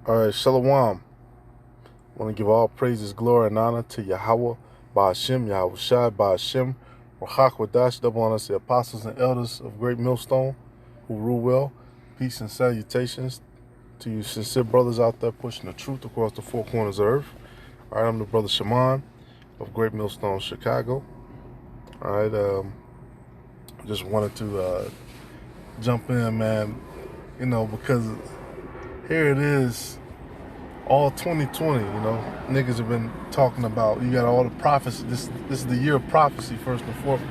All right, Shalom. I want to give all praises, glory, and honor to Yahweh, Ba'ashem, Yahweh Shai, Ba'ashem, Rahak Wadash, double honors to the apostles and elders of Great Millstone who rule well. Peace and salutations to you sincere brothers out there pushing the truth across the four corners of earth. All right, I'm the brother Shaman of Great Millstone, Chicago. All right, just wanted to jump in, man, because here it is, all 2020, niggas have been talking about. You got all the prophecy. This is the year of prophecy first and foremost.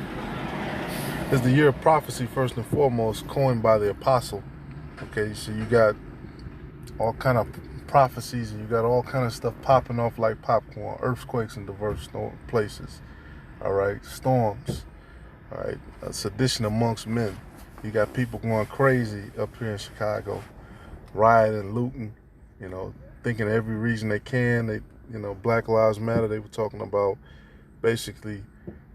This is the year of prophecy first and foremost, coined by the apostle. Okay, so you got all kind of prophecies, and you got all kind of stuff popping off like popcorn. Earthquakes in diverse places. All right, storms. All right, sedition amongst men. You got people going crazy up here in Chicago, rioting, looting. Thinking every reason they can. Black Lives Matter. They were talking about basically.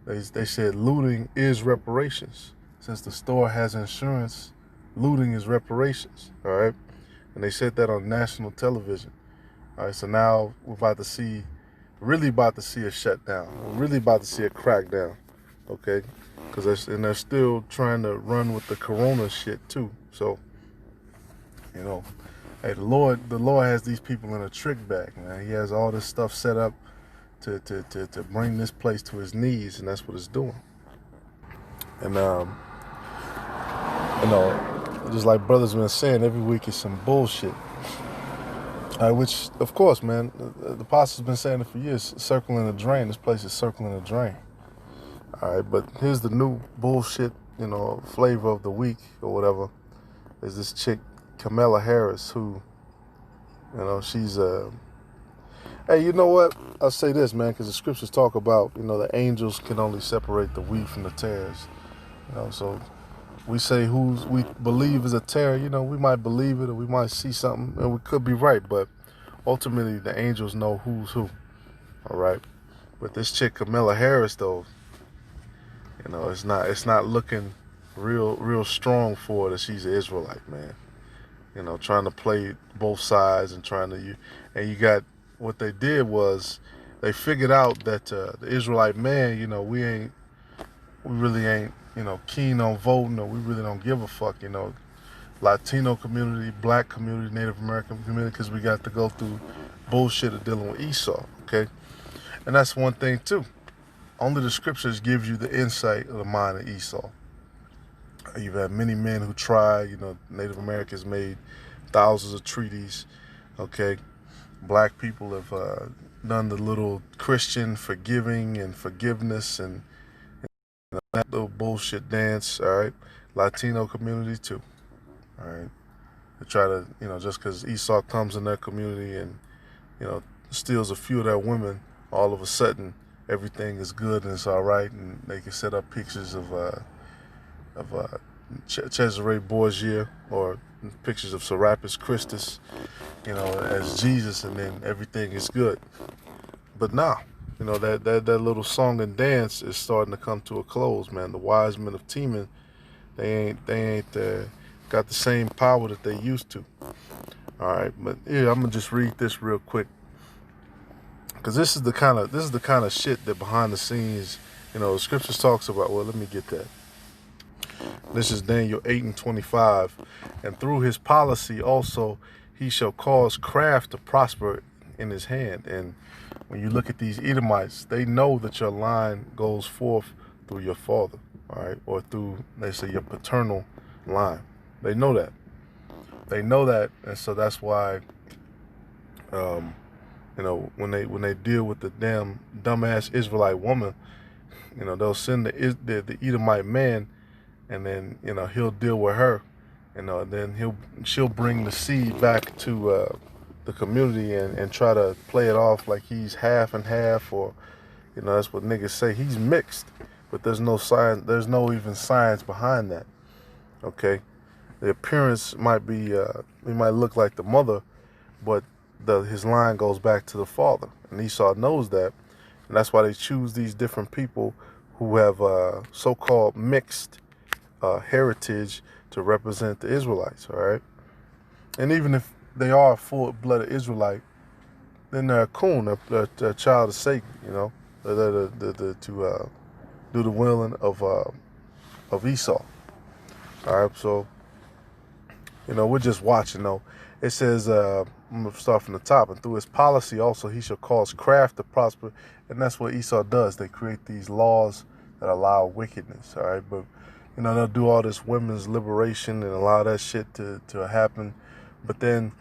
They said looting is reparations. Since the store has insurance, looting is reparations. All right, and they said that on national television. All right, so now we're really about to see a shutdown. We're really about to see a crackdown. Okay, because they're still trying to run with the Corona shit too. So, hey, the Lord has these people in a trick bag, man. He has all this stuff set up to bring this place to his knees, and that's what it's doing. And just like brothers been saying, every week is some bullshit. Which, of course, man, the apostle's been saying it for years. Circling the drain. This place is circling the drain. All right, but here's the new bullshit, flavor of the week or whatever. Is this chick Kamala Harris, who, she's hey, you know what? I'll say this, man, because the scriptures talk about, the angels can only separate the wheat from the tares. So we say who's we believe is a tare. We might believe it or we might see something, and we could be right, but ultimately the angels know who's who. All right, but this chick Kamala Harris, though, it's not looking real strong for her that she's an Israelite, man. Trying to play both sides and you got what they did was they figured out that the Israelite man, we really ain't, keen on voting, or we really don't give a fuck, Latino community, black community, Native American community, because we got to go through bullshit of dealing with Esau, okay? And that's one thing too. Only the scriptures gives you the insight of the mind of Esau. You've had many men who tried, Native Americans made thousands of treaties, okay? Black people have done the little Christian forgiving and forgiveness and that little bullshit dance, all right? Latino community too, all right? They try to, just because Esau comes in their community and, steals a few of their women, all of a sudden everything is good and it's all right, and they can set up pictures of Cesare Borgia or pictures of Serapis Christus, as Jesus, and then everything is good. But now, that little song and dance is starting to come to a close, man. The wise men of Teman, they ain't got the same power that they used to. All right, but yeah, I'm gonna just read this real quick, because this is the kind of shit that behind the scenes, the scriptures talks about. Well, let me get that. This is Daniel 8:25. And through his policy also he shall cause craft to prosper in his hand. And when you look at these Edomites, they know that your line goes forth through your father, all right, or through, they say, your paternal line. They know that. And so that's why, when they deal with the damn dumbass Israelite woman, they'll send the Edomite man, and then he'll deal with her, and then she'll bring the seed back to the community and try to play it off like he's half and half, or that's what niggas say, he's mixed, but there's no even science behind that. Okay, the appearance might be he might look like the mother, but his line goes back to the father, and Esau knows that, and that's why they choose these different people who have so-called mixed heritage to represent the Israelites, all right? And even if they are a full-blooded Israelite, then they're a coon, they're a child of Satan, you know. They're to do the willing of Esau. All right, so, you know, we're just watching, though. It says, I'm going to start from the top, and through his policy also he shall cause craft to prosper, and that's what Esau does. They create these laws that allow wickedness, all right? But, you know, they'll do all this women's liberation and allow that shit to happen. But then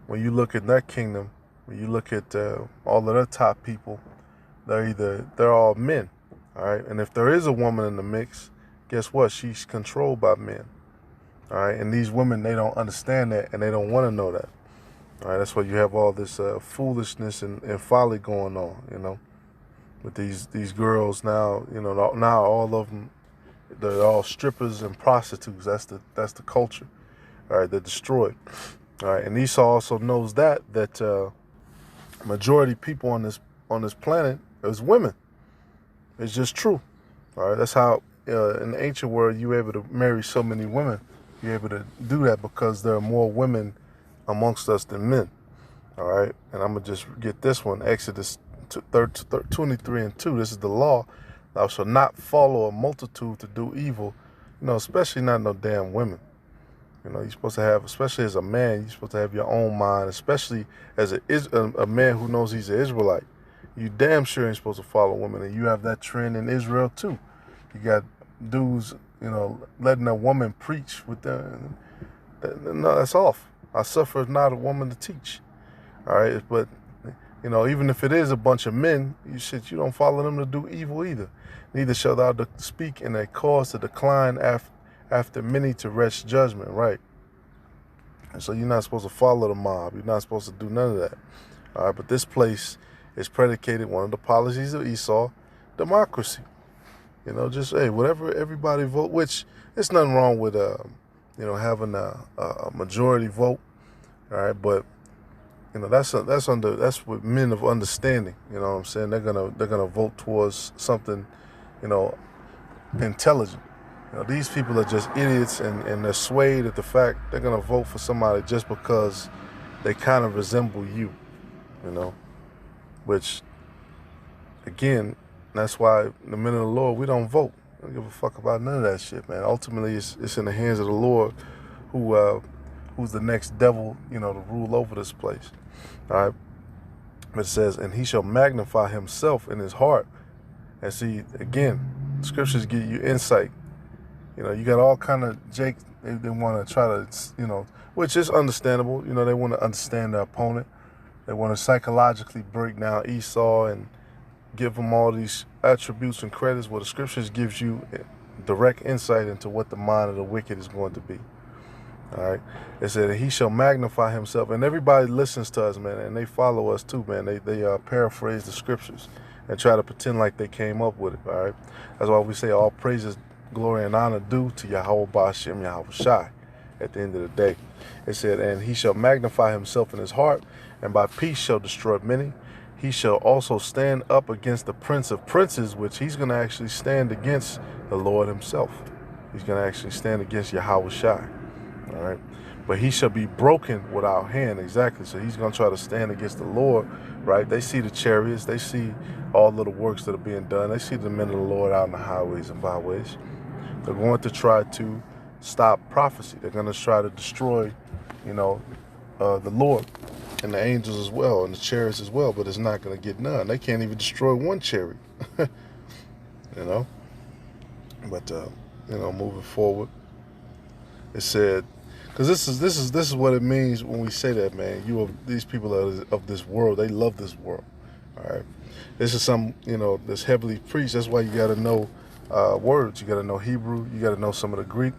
when you look at their kingdom, when you look at all of their top people, they're all men, all right? And if there is a woman in the mix, guess what? She's controlled by men, all right? And these women, they don't understand that, and they don't want to know that, all right? That's why you have all this foolishness and folly going on, you know, with these girls now. You know, now all of them, they're all strippers and prostitutes. That's the culture, all right? They're destroyed, all right? And Esau also knows that majority people on this planet is women. It's just true, all right? That's how in the ancient world you were able to marry so many women. You're able to do that because there are more women amongst us than men, all right? And I'm gonna just get this one, Exodus 23:2. This is the law: thou shalt not follow a multitude to do evil, you know, especially not no damn women. You know, you're supposed to have, especially as a man, you're supposed to have your own mind, especially as a man who knows he's an Israelite. You damn sure ain't supposed to follow women, and you have that trend in Israel too. You got dudes, you know, letting a woman preach with them. No, that's off. I suffer not a woman to teach. All right, but you know, even if it is a bunch of men, you don't follow them to do evil either. Neither shall thou speak in a cause to decline after many to wretch judgment, right? And so you're not supposed to follow the mob. You're not supposed to do none of that. All right, but this place is predicated, one of the policies of Esau, democracy. You know, just, hey, whatever everybody vote, which there's nothing wrong with, you know, having a majority vote. All right, but you know, that's with men of understanding. You know what I'm saying? They're gonna vote towards something, you know, intelligent. You know, these people are just idiots, and they're swayed at the fact they're gonna vote for somebody just because they kind of resemble you. You know, which again, that's why the men of the Lord, we don't vote. We don't give a fuck about none of that shit, man. Ultimately, it's in the hands of the Lord, who's the next devil, you know, to rule over this place. All right. It says, and he shall magnify himself in his heart. And see, again, scriptures give you insight. You know, you got all kind of they want to try to, you know, which is understandable. You know, they want to understand their opponent. They want to psychologically break down Esau and give him all these attributes and credits, where the scriptures gives you direct insight into what the mind of the wicked is going to be. All right. It said, he shall magnify himself, and everybody listens to us, man, and they follow us too, man. They paraphrase the scriptures and try to pretend like they came up with it. All right. That's why we say all praises, glory, and honor due to Yahweh Ba'ashem Yahweh Shai. At the end of the day, it said, and he shall magnify himself in his heart, and by peace shall destroy many. He shall also stand up against the prince of princes, which he's going to actually stand against the Lord himself. He's going to actually stand against Yahweh Shai. All right. But he shall be broken without hand. Exactly. So he's going to try to stand against the Lord. Right. They see the chariots. They see all of the works that are being done. They see the men of the Lord out in the highways and byways. They're going to try to stop prophecy. They're going to try to destroy, you know, the Lord and the angels as well, and the chariots as well. But it's not going to get none. They can't even destroy one chariot. You know. But you know, moving forward, it said, because this is what it means when we say that, man. These people of this world. They love this world. All right. This is some, you know, this heavily preached. That's why you got to know words. You got to know Hebrew. You got to know some of the Greek.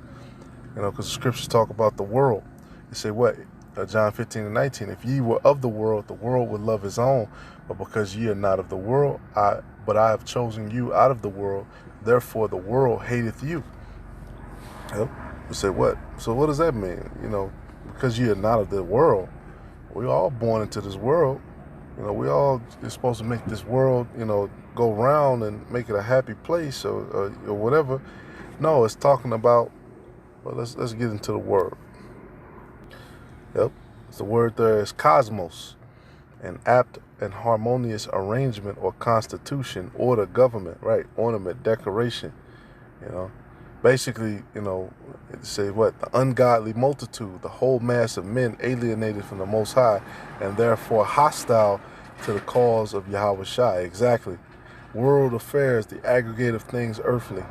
You know, because the scriptures talk about the world. They say what? John 15:19. If ye were of the world would love his own. But because ye are not of the world, but I have chosen you out of the world. Therefore the world hateth you. Yep. You say what? So what does that mean? You know, because you are not of the world. We're all born into this world. You know, we all are supposed to make this world, you know, go round and make it a happy place or whatever. No, it's talking about, well, let's get into the word. Yep. The word there is cosmos, an apt and harmonious arrangement or constitution, order, government, right? Ornament, decoration, you know. Basically, you know, it say what? The ungodly multitude, the whole mass of men alienated from the Most High and therefore hostile to the cause of Yahweh Shai. Exactly. World affairs, the aggregate of things earthly.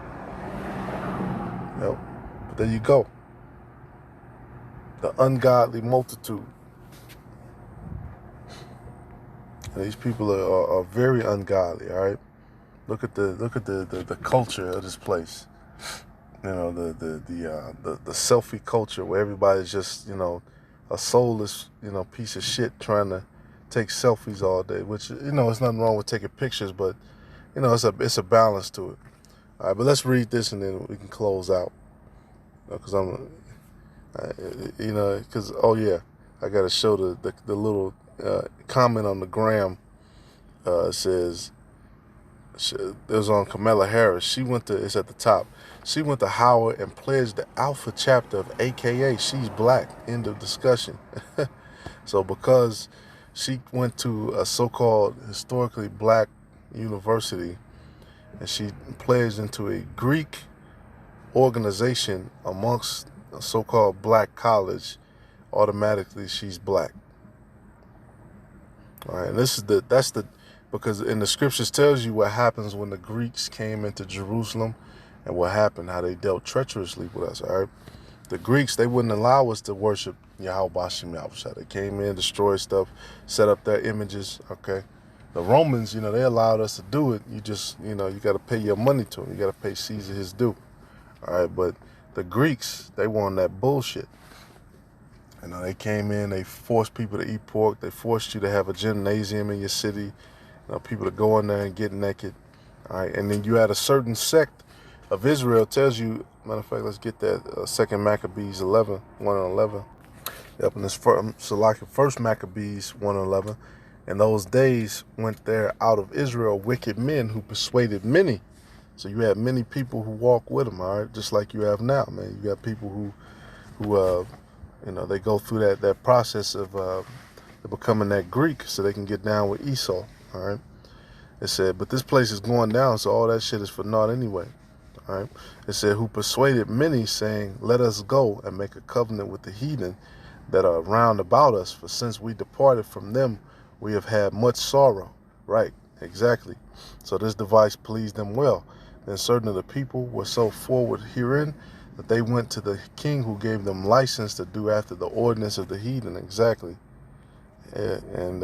Yep. But there you go. The ungodly multitude. And these people are very ungodly, all right? Look at the culture of this place. You know, the selfie culture where everybody's just, you know, a soulless, you know, piece of shit trying to take selfies all day, which, you know, there's nothing wrong with taking pictures, but, you know, it's a balance to it. All right, but let's read this and then we can close out. Because oh yeah, I got to show the little comment on the gram. Says, it was on Kamala Harris. She went to, it's at the top. She went to Howard and pledged the Alpha chapter of AKA She's Black. End of discussion. So because she went to a so-called historically black university and she pledged into a Greek organization amongst a so-called black college, automatically she's black. All right, and because in the scriptures tells you what happens when the Greeks came into Jerusalem and what happened, how they dealt treacherously with us, all right? The Greeks, they wouldn't allow us to worship Yahweh Bashim Yahushua. They came in, destroyed stuff, set up their images, okay? The Romans, you know, they allowed us to do it. You just, you know, you got to pay your money to them. You got to pay Caesar his due, all right? But the Greeks, they wanted that bullshit. You know, they came in, they forced people to eat pork. They forced you to have a gymnasium in your city. You know, people to go in there and get naked. All right, and then you had a certain sect of Israel tells you, matter of fact, let's get that, 2 Maccabees 11, 1 and 11. Yep, and this first Maccabees 1 and 11. In those days went there out of Israel wicked men who persuaded many. So you had many people who walk with them, all right, just like you have now, man. You got people who you know, they go through that process of becoming that Greek so they can get down with Esau, all right? It said, but this place is going down, so all that shit is for naught anyway, all right? It said, who persuaded many, saying, let us go and make a covenant with the heathen that are round about us, for since we departed from them, we have had much sorrow. Right, exactly. So this device pleased them well. Then certain of the people were so forward herein that they went to the king who gave them license to do after the ordinance of the heathen. Exactly. And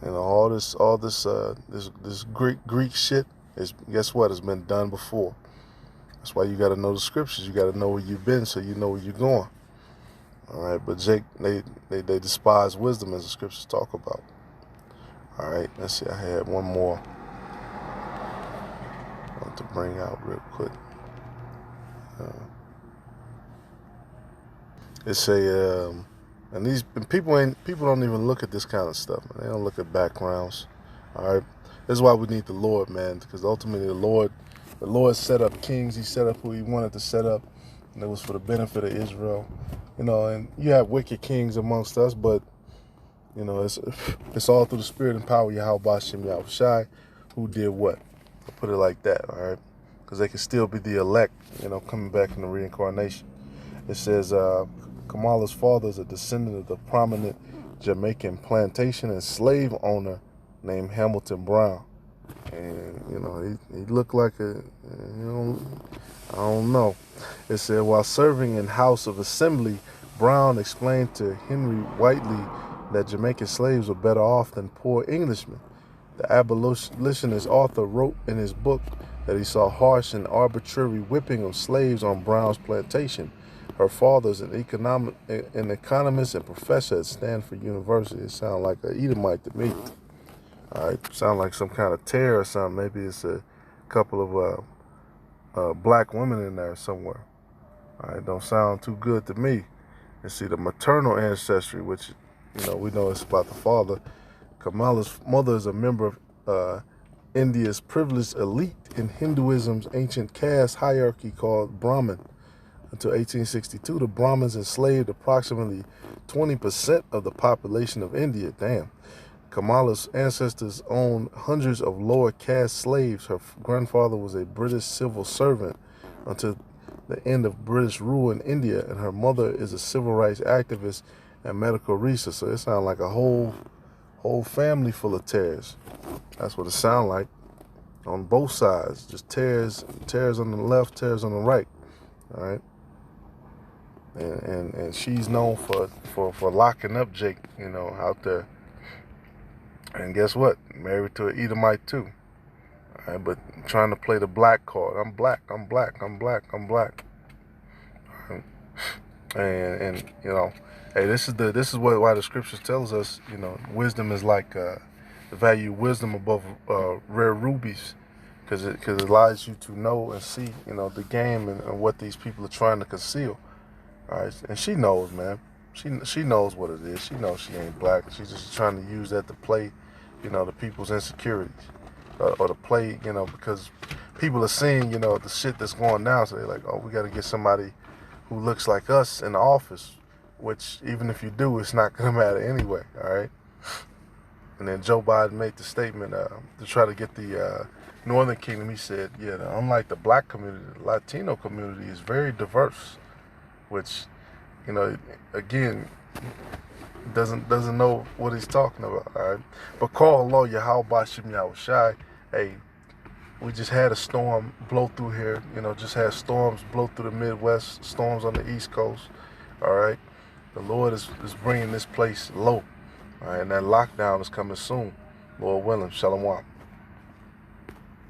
all this Greek shit is, guess what, has been done before. That's why you got to know the scriptures. You got to know where you've been so you know where you're going. All right, but Jake, they despise wisdom, as the scriptures talk about. All right, let's see. I had one more I want to bring out real quick. It's and people don't even look at this kind of stuff, man. They don't look at backgrounds. All right, this is why we need the Lord, man, because ultimately the Lord set up kings. He set up who he wanted to set up, and it was for the benefit of Israel. You know, and you have wicked kings amongst us, but you know, it's all through the spirit and power of Yahweh Bashim Yahushai, who did what? I'll put it like that, all right? Because they can still be the elect, you know, coming back in the reincarnation. It says, Kamala's father is a descendant of the prominent Jamaican plantation and slave owner named Hamilton Brown. And, you know, he looked like I don't know. It said, while serving in House of Assembly, Brown explained to Henry Whiteley that Jamaican slaves were better off than poor Englishmen. The abolitionist author wrote in his book that he saw harsh and arbitrary whipping of slaves on Brown's plantation. Her father is an economist and professor at Stanford University. It sounds like an Edomite to me. All right, sound like some kind of tear or something. Maybe it's a couple of black women in there somewhere. All right, don't sound too good to me. And see the maternal ancestry, which, you know, we know it's about the father. Kamala's mother is a member of India's privileged elite in Hinduism's ancient caste hierarchy called Brahmin. Until 1862, the Brahmins enslaved approximately 20% of the population of India. Damn. Kamala's ancestors owned hundreds of lower caste slaves. Her grandfather was a British civil servant until the end of British rule in India, and her mother is a civil rights activist and medical researcher. So it sounds like a whole family full of tears. That's what it sounds like on both sides. Just tears on the left, tears on the right. All right. And she's known for locking up Jake, out there. And guess what? Married to an Edomite too. All right, but trying to play the black card. I'm black. I'm black. I'm black. I'm black. All right. And hey, this is why the scriptures tells us, wisdom is like the value of wisdom above rare rubies, because it allows you to know and see, the game and what these people are trying to conceal. All right, and she knows, man. She knows what it is. She knows she ain't black. She's just trying to use that to play, the people's insecurities, or to play, because people are seeing, the shit that's going down. So they're like, oh, we got to get somebody who looks like us in the office. Which even if you do, it's not gonna matter anyway. All right. And then Joe Biden made the statement to try to get the Northern Kingdom. He said, yeah, unlike the black community, the Latino community is very diverse. Which, again, doesn't know what he's talking about. All right, but call Allah Yahweh Bashim Yahushai. Hey, we just had a storm blow through here. Just had storms blow through the Midwest, storms on the East Coast. All right, the Lord is bringing this place low. All right, and that lockdown is coming soon. Lord willing, Shalom.